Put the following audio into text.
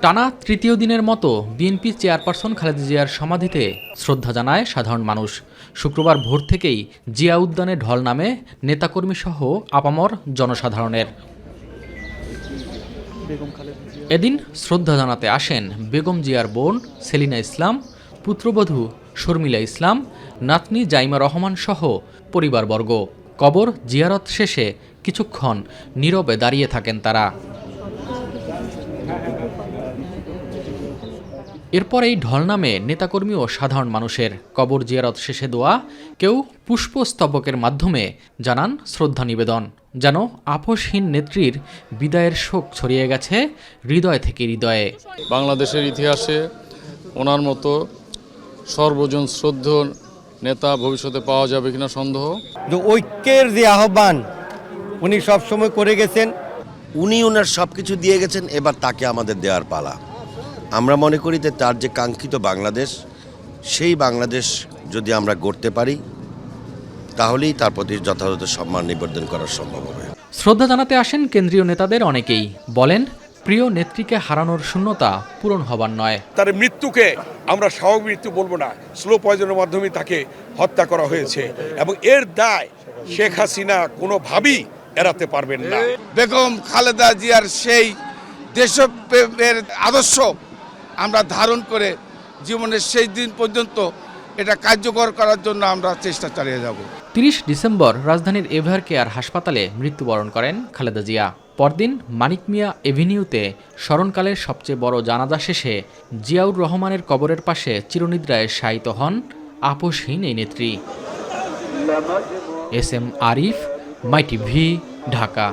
টানা তৃতীয় দিনের মতো বিএনপি চেয়ারপারসন খালেদা জিয়ার সমাধিতে শ্রদ্ধা জানায় সাধারণ মানুষ। শুক্রবার ভোর থেকেই জিয়া উদ্যানে ঢল নামে নেতাকর্মীসহ আপামর জনসাধারণের। এদিন শ্রদ্ধা জানাতে আসেন বেগম জিয়ার বোন সেলিনা ইসলাম, পুত্রবধূ শর্মিলা ইসলাম, নাতনি জাইমা রহমান সহ পরিবারবর্গ। কবর জিয়ারত শেষে কিছুক্ষণ নীরবে দাঁড়িয়ে থাকেন তারা। এরপরেই ঢল নামে নেতাকর্মী ও সাধারণ মানুষের। কবর জিয়ারত শেষে দোয়া, কেউ পুষ্পস্তবকের মাধ্যমে জানান শ্রদ্ধা নিবেদন। যেন আপোষহীন নেত্রীর বিদায়ের শোক ছড়িয়ে গেছে হৃদয় থেকে হৃদয়ে। বাংলাদেশের ইতিহাসে ওনার মতো সর্বজন শ্রদ্ধেয় নেতা ভবিষ্যতে পাওয়া যাবে কিনা সন্দেহ। যে ঐক্যের যে আহ্বান উনি সবসময় করে গেছেন, উনি ওনার সব কিছু দিয়ে গেছেন, এবার তাকে আমাদের দেওয়ার পালা। আমরা মনে করি যে তার যে কাঙ্ক্ষিত বাংলাদেশ, সেই বাংলাদেশ যদি আমরা গড়তে পারি তাহলেই তার প্রতি যথাযথ সম্মান নিবেদন করা সম্ভব হবে। শ্রদ্ধা জানাতে আসেন কেন্দ্রীয় নেতাদের অনেকেই। বলেন, প্রিয় নেত্রীকে হারানোর শূন্যতা পূরণ হবার নয়। তার মৃত্যুকে আমরা স্বাভাবিক মৃত্যু বলবো না, স্লো পয়জনের মাধ্যমে তাকে হত্যা করা হয়েছে এবং এর দায় শেখ হাসিনা কোনোভাবেই এড়াতে পারবেন না। বেগম খালেদা জিয়ার সেই দেশপ্রেমের আদর্শ আমরা ধারণ করে জীবনের শেষ দিন পর্যন্ত এটা কার্যকর করার জন্য আমরা চেষ্টা চালিয়ে যাব। ৩০ ডিসেম্বর রাজধানীর এভার কেয়ার হাসপাতালে মৃত্যুবরণ করেন খালেদা জিয়া। পরদিন মানিক মিয়া এভিনিউতে স্মরণকালের সবচেয়ে বড় জানাজা শেষে জিয়াউর রহমানের কবরের পাশে চিরনিদ্রায় শায়িত হন আপোষহীন এই নেত্রী। এস এম আরিফ, মাই টিভি, ঢাকা।